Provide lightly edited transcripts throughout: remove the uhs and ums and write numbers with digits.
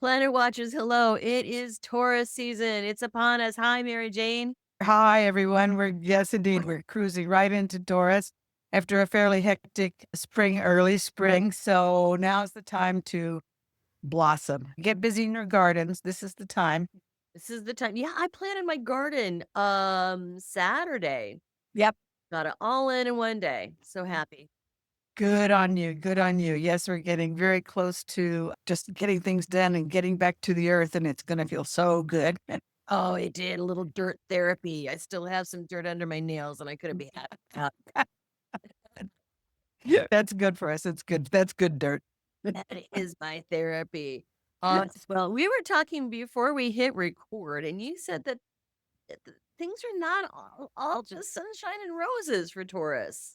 Planet Watchers, hello. It is Taurus season. It's upon us. Hi, Mary Jane. Hi, everyone. Yes, indeed, we're cruising right into Taurus after a fairly hectic spring, early spring. So now's the time to blossom. Get busy in your gardens. This is the time. This is the time. Yeah, I planted my garden Saturday. Yep. Got it all in one day. So happy. Good on you. Good on you. Yes, we're getting very close to just getting things done and getting back to the earth, and it's going to feel so good. Oh, it did a little dirt therapy. I still have some dirt under my nails and I couldn't be happy. Yeah, that's good for us. It's good. That's good dirt. That is my therapy. Well, we were talking before we hit record, and you said that things are not all just sunshine and roses for Taurus.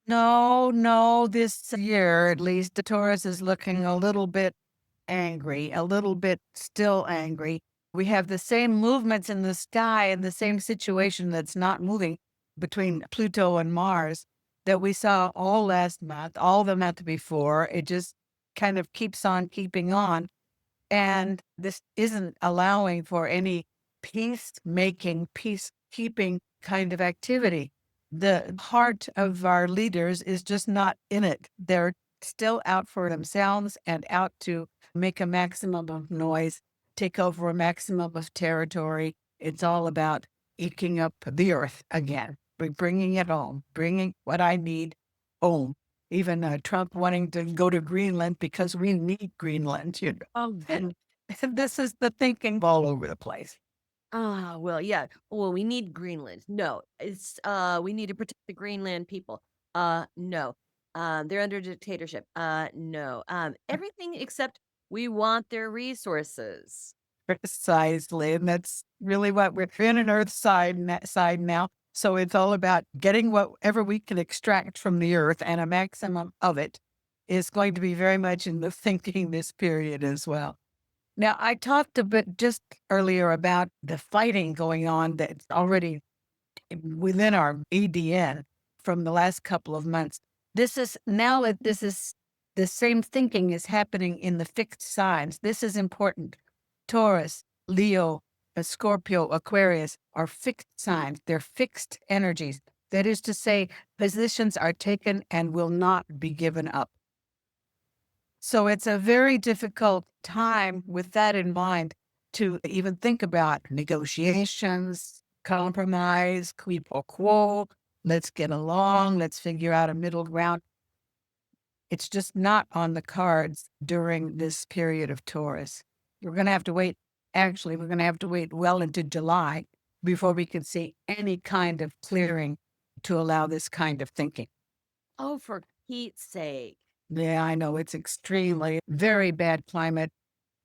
No, no, this year, at least, the Taurus is looking a little bit angry, a little bit still angry. We have the same movements in the sky and the same situation that's not moving between Pluto and Mars that we saw all last month, all the month before. It just kind of keeps on keeping on. And this isn't allowing for any peacemaking, peacekeeping kind of activity. The heart of our leaders is just not in it. They're still out for themselves and out to make a maximum of noise, take over a maximum of territory. It's all about eking up the earth again, bringing it home, bringing what I need home. Even Trump wanting to go to Greenland because we need Greenland, you know. And this is the thinking all over the place. Well, yeah. Well, we need Greenland. No, it's we need to protect the Greenland people. No. They're under dictatorship. No. Everything except we want their resources. Precisely. And that's really what we're in an earth side now. So it's all about getting whatever we can extract from the earth, and a maximum of it is going to be very much in the thinking this period as well. Now, I talked a bit just earlier about the fighting going on that's already within our EDN from the last couple of months. This is now that this is the same thinking is happening in the fixed signs. This is important. Taurus, Leo, Scorpio, Aquarius are fixed signs. They're fixed energies. That is to say, positions are taken and will not be given up. So it's a very difficult time with that in mind to even think about negotiations, compromise, quid pro quo. Let's get along. Let's figure out a middle ground. It's just not on the cards during this period of Taurus. We're going to have to wait. Actually, we're going to have to wait well into July before we can see any kind of clearing to allow this kind of thinking. Oh, for Pete's sake. Yeah, I know it's extremely very bad climate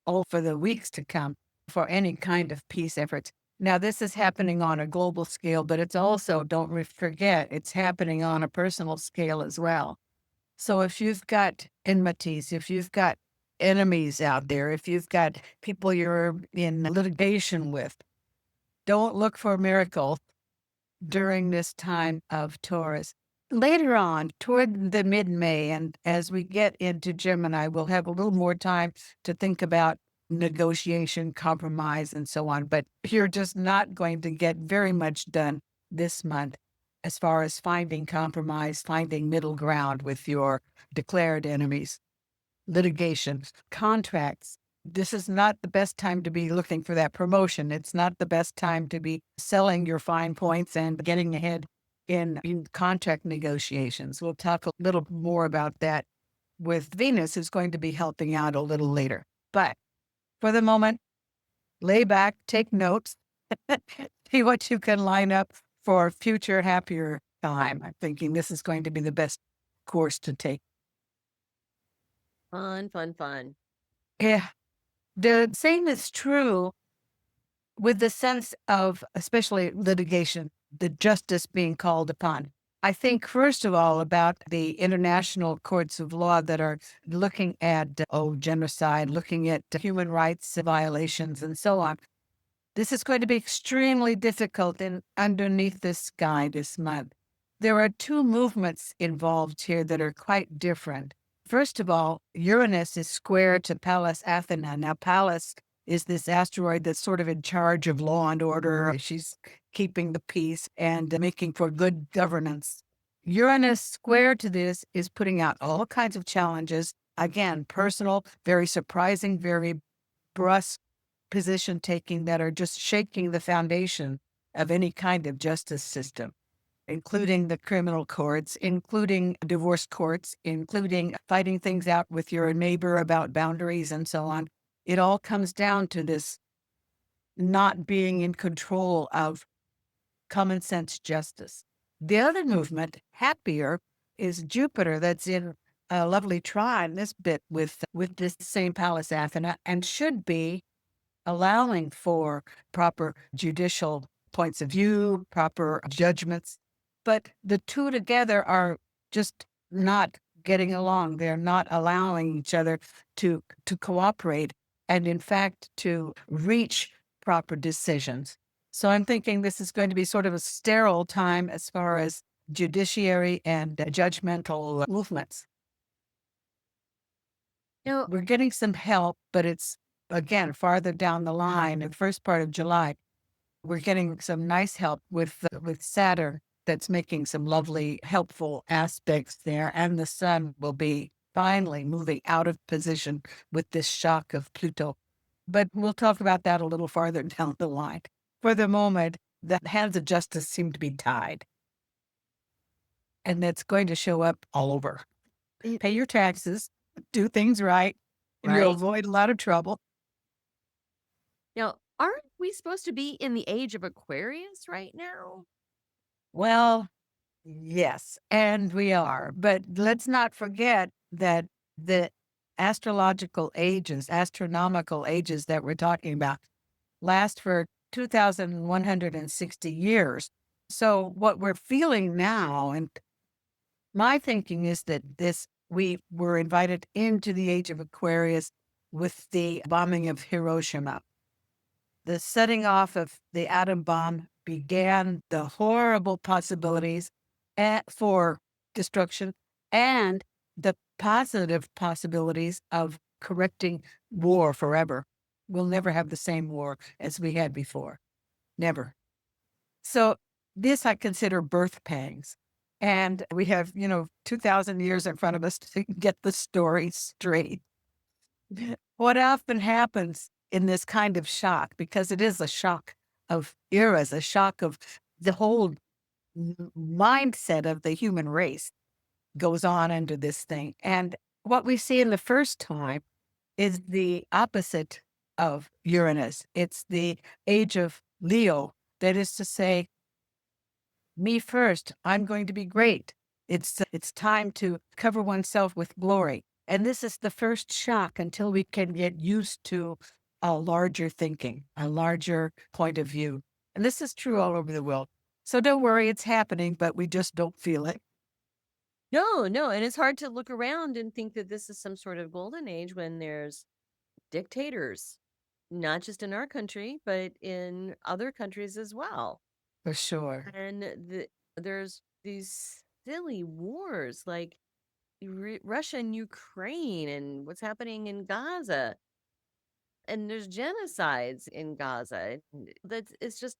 all for the weeks to come for any kind of peace efforts. Now, this is happening on a global scale, but it's also, don't forget, it's happening on a personal scale as well. So if you've got enmities, if you've got enemies out there, if you've got people you're in litigation with, don't look for miracles during this time of Taurus. Later on, toward the mid May, and as we get into Gemini, we'll have a little more time to think about negotiation, compromise, and so on. But you're just not going to get very much done this month as far as finding compromise, finding middle ground with your declared enemies, litigation, contracts. This is not the best time to be looking for that promotion. It's not the best time to be selling your fine points and getting ahead in contract negotiations. We'll talk a little more about that with Venus, who's going to be helping out a little later. But for the moment, lay back, take notes, see what you can line up for future happier time. I'm thinking this is going to be the best course to take. Fun, fun, fun. Yeah. The same is true with the sense of, especially litigation, the justice being called upon. I think, first of all, about the international courts of law that are looking at, genocide, looking at human rights violations, and so on. This is going to be extremely difficult in underneath the sky this month. There are two movements involved here that are quite different. First of all, Uranus is square to Pallas Athena. Now, Pallas is this asteroid that's sort of in charge of law and order. She's keeping the peace and making for good governance. Uranus square to this is putting out all kinds of challenges. Again, personal, very surprising, very brusque position taking that are just shaking the foundation of any kind of justice system, including the criminal courts, including divorce courts, including fighting things out with your neighbor about boundaries and so on. It all comes down to this not being in control of common sense justice. The other movement, happier, is Jupiter that's in a lovely trine this bit with this same Pallas Athena and should be allowing for proper judicial points of view, proper judgments. But the two together are just not getting along. They're not allowing each other to cooperate and, in fact, to reach proper decisions. So I'm thinking this is going to be sort of a sterile time as far as judiciary and judgmental movements. No, We're getting some help, but it's again farther down the line in the first part of July. We're getting some nice help with Saturn that's making some lovely, helpful aspects there. And the sun will be finally moving out of position with this shock of Pluto. But we'll talk about that a little farther down the line. For the moment, the hands of justice seem to be tied. And that's going to show up all over. it, Pay your taxes, do things right, and you'll right? avoid a lot of trouble. Now, aren't we supposed to be in the age of Aquarius right now? Well, yes, and we are. But let's not forget that the astrological ages, astronomical ages that we're talking about last for 2,160 years. So what we're feeling now, and my thinking is that we were invited into the age of Aquarius with the bombing of Hiroshima. The setting off of the atom bomb began the horrible possibilities for destruction and the positive possibilities of correcting war forever. We'll never have the same war as we had before. Never. So this I consider birth pangs. And we have, 2,000 years in front of us to get the story straight. What often happens in this kind of shock, because it is a shock of eras, a shock of the whole mindset of the human race goes on under this thing. And what we see in the first time is the opposite of Uranus. It's the age of Leo. That is to say, me first, I'm going to be great. It's time to cover oneself with glory. And this is the first shock until we can get used to a larger thinking, a larger point of view. And this is true all over the world. So don't worry, it's happening, but we just don't feel it. No, no, and it's hard to look around and think that this is some sort of golden age when there's dictators, not just in our country, but in other countries as well. For sure. And there's these silly wars like Russia and Ukraine and what's happening in Gaza. And there's genocides in Gaza. That's it's just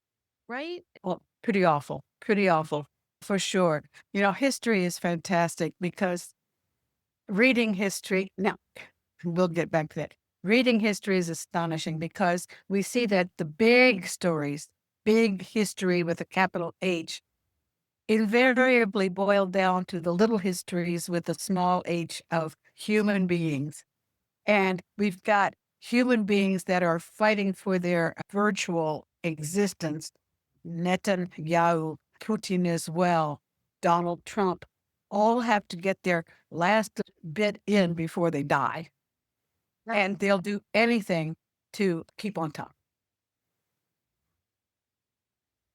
right. Well, pretty awful, for sure. History is fantastic because reading history, now we'll get back to that. Reading history is astonishing because we see that the big stories, big history with a capital H, invariably boil down to the little histories with a small h of human beings. And we've got human beings that are fighting for their virtual existence. Netanyahu, Putin as well, Donald Trump, all have to get their last bit in before they die. And they'll do anything to keep on top.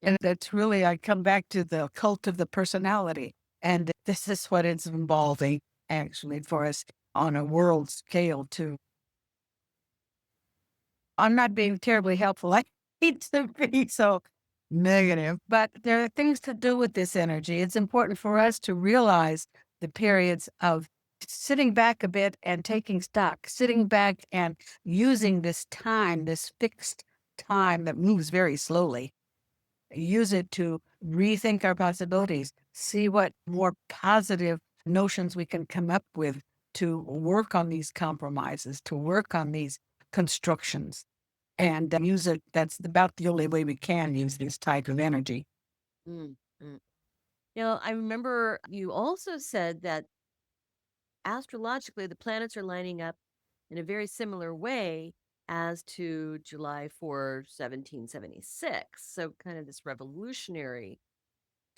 And that's really, I come back to the cult of the personality. And this is what it's involving actually for us on a world scale too. I'm not being terribly helpful. I hate to be so negative, but there are things to do with this energy. It's important for us to realize the periods of sitting back a bit and taking stock, sitting back and using this time, this fixed time that moves very slowly, use it to rethink our possibilities, see what more positive notions we can come up with to work on these compromises, to work on these constructions, and use it. That's about the only way we can use this type of energy. Mm, mm. I remember you also said that astrologically, the planets are lining up in a very similar way as to July 4, 1776. So, kind of this revolutionary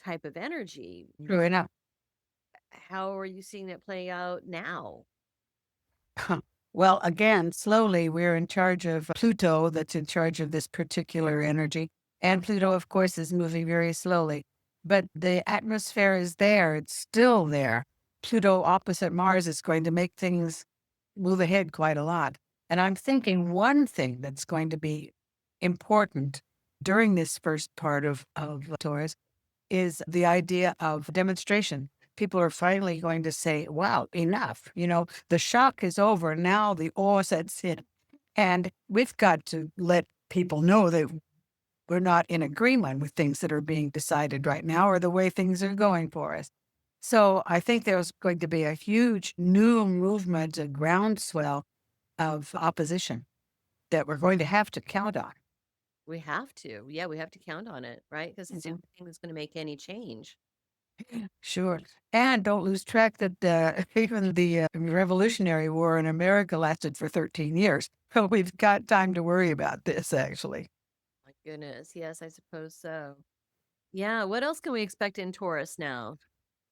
type of energy. True enough. How are you seeing that play out now? Well, again, slowly we're in charge of Pluto, that's in charge of this particular energy. And Pluto, of course, is moving very slowly. But the atmosphere is there, it's still there. Pluto opposite Mars is going to make things move ahead quite a lot. And I'm thinking one thing that's going to be important during this first part of Taurus is the idea of demonstration. People are finally going to say, wow, enough. The shock is over. Now the awe sets in. And we've got to let people know that we're not in agreement with things that are being decided right now or the way things are going for us. So I think there's going to be a huge new movement, a groundswell of opposition that we're going to have to count on. We have to. Yeah, we have to count on it, right? Because it's the Mhm. only thing that's going to make any change. Sure. And don't lose track that even the Revolutionary War in America lasted for 13 years. So we've got time to worry about this, actually. My goodness. Yes, I suppose so. Yeah. What else can we expect in Taurus now?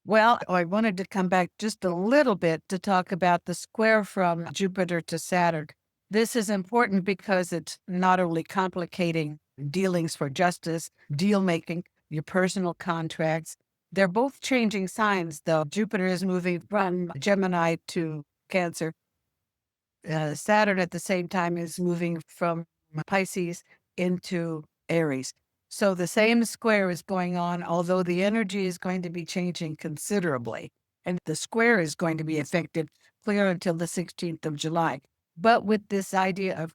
Well, I wanted to come back just a little bit to talk about the square from Jupiter to Saturn. This is important because it's not only complicating dealings for justice, deal making, your personal contracts. They're both changing signs, though. Jupiter is moving from Gemini to Cancer. Saturn at the same time is moving from Pisces into Aries. So the same square is going on, although the energy is going to be changing considerably. And the square is going to be effective clear until the 16th of July. But with this idea of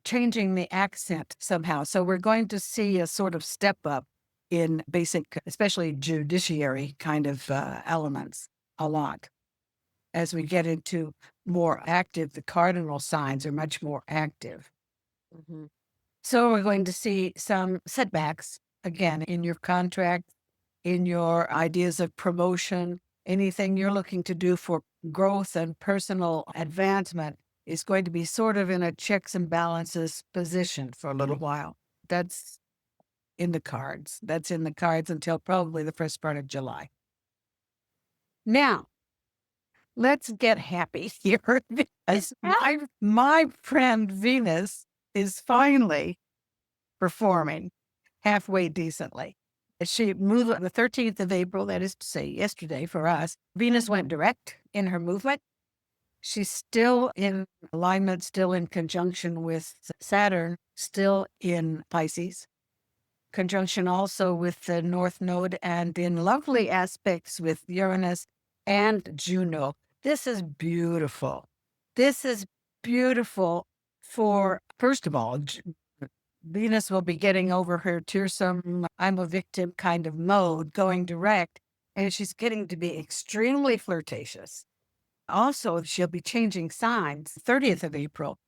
changing the accent somehow. So we're going to see a sort of step up in basic, especially judiciary kind of elements a lot as we get into more active, the cardinal signs are much more active. Hmm. So we're going to see some setbacks again in your contract, in your ideas of promotion, anything you're looking to do for growth and personal advancement is going to be sort of in a checks and balances position for a little while. That's in the cards. That's in the cards until probably the first part of July. Now, let's get happy here because my friend Venus is finally performing halfway decently. She moved on the 13th of April, that is to say, yesterday for us. Venus went direct in her movement. She's still in alignment, still in conjunction with Saturn, still in Pisces, conjunction also with the North Node and in lovely aspects with Uranus and Juno. This is beautiful. This is beautiful for, first of all, Venus will be getting over her tearsome, I'm a victim kind of mode, going direct, and she's getting to be extremely flirtatious. Also, she'll be changing signs 30th of April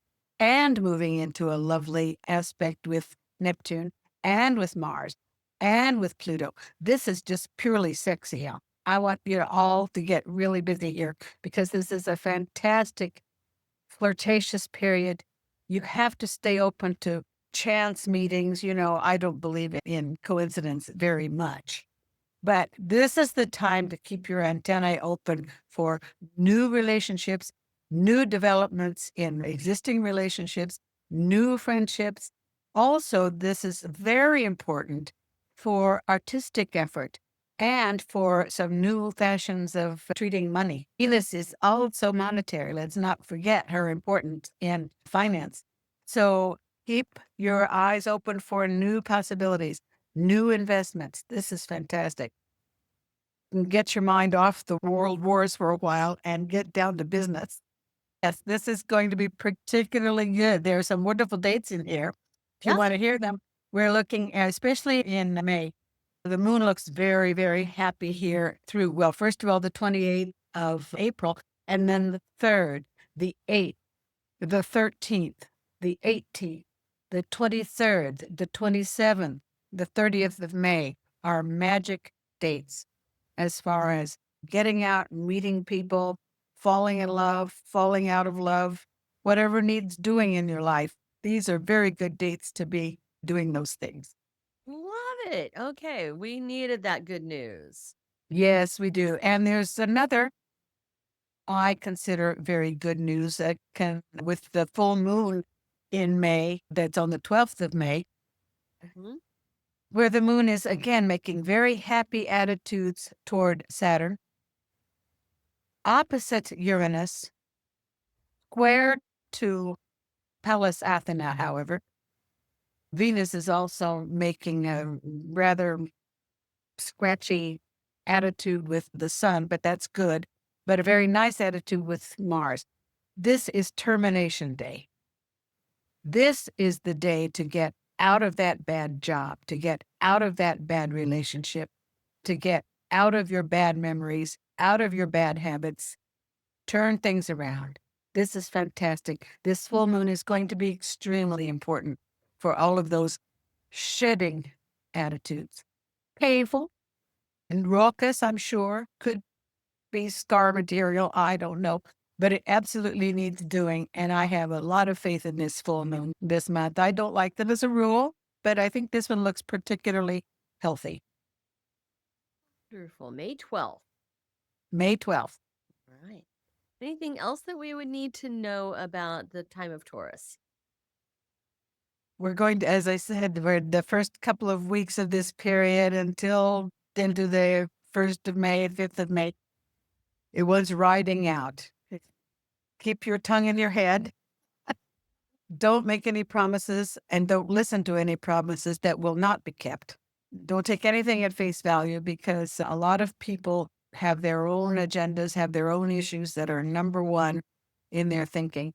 and moving into a lovely aspect with Neptune and with Mars and with Pluto. This is just purely sexy. I want you all to get really busy here because this is a fantastic flirtatious period. You have to stay open to chance meetings. I don't believe in coincidence very much. But this is the time to keep your antennae open for new relationships, new developments in existing relationships, new friendships. Also, this is very important for artistic effort and for some new fashions of treating money. Venus is also monetary. Let's not forget her importance in finance. So keep your eyes open for new possibilities, new investments. This is fantastic. and get your mind off the world wars for a while and get down to business. Yes, this is going to be particularly good. There are some wonderful dates in here. If you Yeah. want to hear them, we're looking, especially in May. The moon looks very, very happy here through, well, first of all, the 28th of April, and then the 3rd, the 8th, the 13th, the 18th, the 23rd, the 27th, the 30th of May are magic dates as far as getting out and meeting people, falling in love, falling out of love, whatever needs doing in your life. These are very good dates to be doing those things. Love it. Okay, we needed that good news. Yes, we do. And there's another I consider very good news that can, with the full moon in May, that's on the 12th of May, Mhm. where the moon is again making very happy attitudes toward Saturn, opposite Uranus, square to Pallas Athena, however. Venus is also making a rather scratchy attitude with the sun, but that's good, but a very nice attitude with Mars. This is termination day. This is the day to get out of that bad job, to get out of that bad relationship, to get out of your bad memories, out of your bad habits, turn things around. This is fantastic. This full moon is going to be extremely important for all of those shedding attitudes. Painful and raucous, I'm sure, could be scar material. I don't know. But it absolutely needs doing. And I have a lot of faith in this full moon this month. I don't like them as a rule, but I think this one looks particularly healthy. Wonderful. May 12th. May 12th. All right. Anything else that we would need to know about the time of Taurus? We're going to, as I said, we're the first couple of weeks of this period until into the 1st of May, 5th of May. It was riding out. Keep your tongue in your head. Don't make any promises and don't listen to any promises that will not be kept. Don't take anything at face value because a lot of people have their own agendas, have their own issues that are number one in their thinking,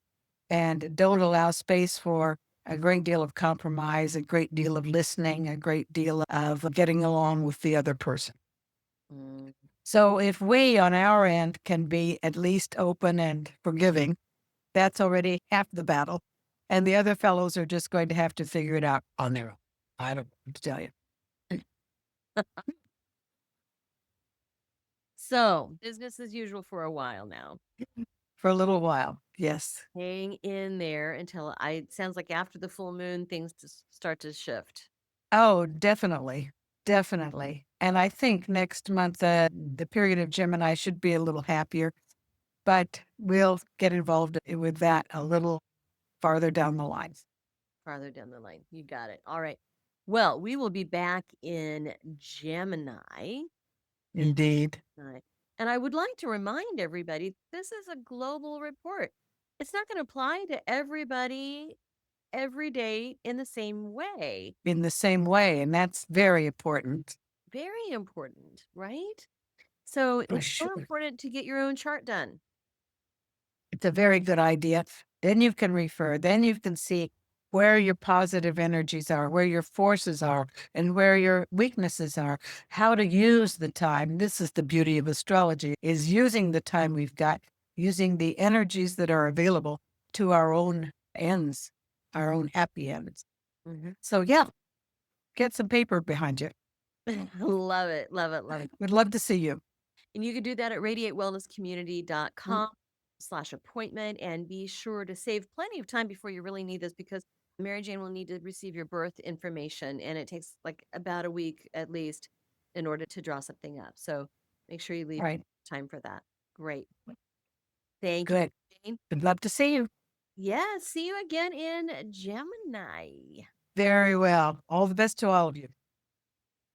and don't allow space for a great deal of compromise, a great deal of listening, a great deal of getting along with the other person. Mm, So if we on our end can be at least open and forgiving, that's already half the battle. And the other fellows are just going to have to figure it out on their own. I don't know what to tell you. So, business as usual for a while now. For a little while. Yes. Hang in there until it sounds like after the full moon, things just start to shift. Oh, definitely. Definitely. And I think next month, the period of Gemini should be a little happier, but we'll get involved with that a little farther down the line. Farther down the line. You got it. All right. Well, we will be back in Gemini. Indeed. Right. And I would like to remind everybody this is a global report. It's not going to apply to everybody every day in the same way. In the same way. And that's very important. Very important, right? So For it's so sure. important to get your own chart done. It's a very good idea. Then you can refer, then you can see where your positive energies are, where your forces are, and where your weaknesses are, how to use the time. This is the beauty of astrology, is using the time we've got, using the energies that are available to our own ends, our own happy ends. Mhm. So yeah, get some paper behind you. Love it. Love it. Love it. We'd love to see you. And you can do that at radiatewellnesscommunity.com/appointment and be sure to save plenty of time before you really need this because Mary Jane will need to receive your birth information and it takes like about a week at least in order to draw something up. So make sure you leave All right, time for that. Great. Thank you, good. Jane. We'd love to see you. Yeah, see you again in Gemini. Very well. All the best to all of you.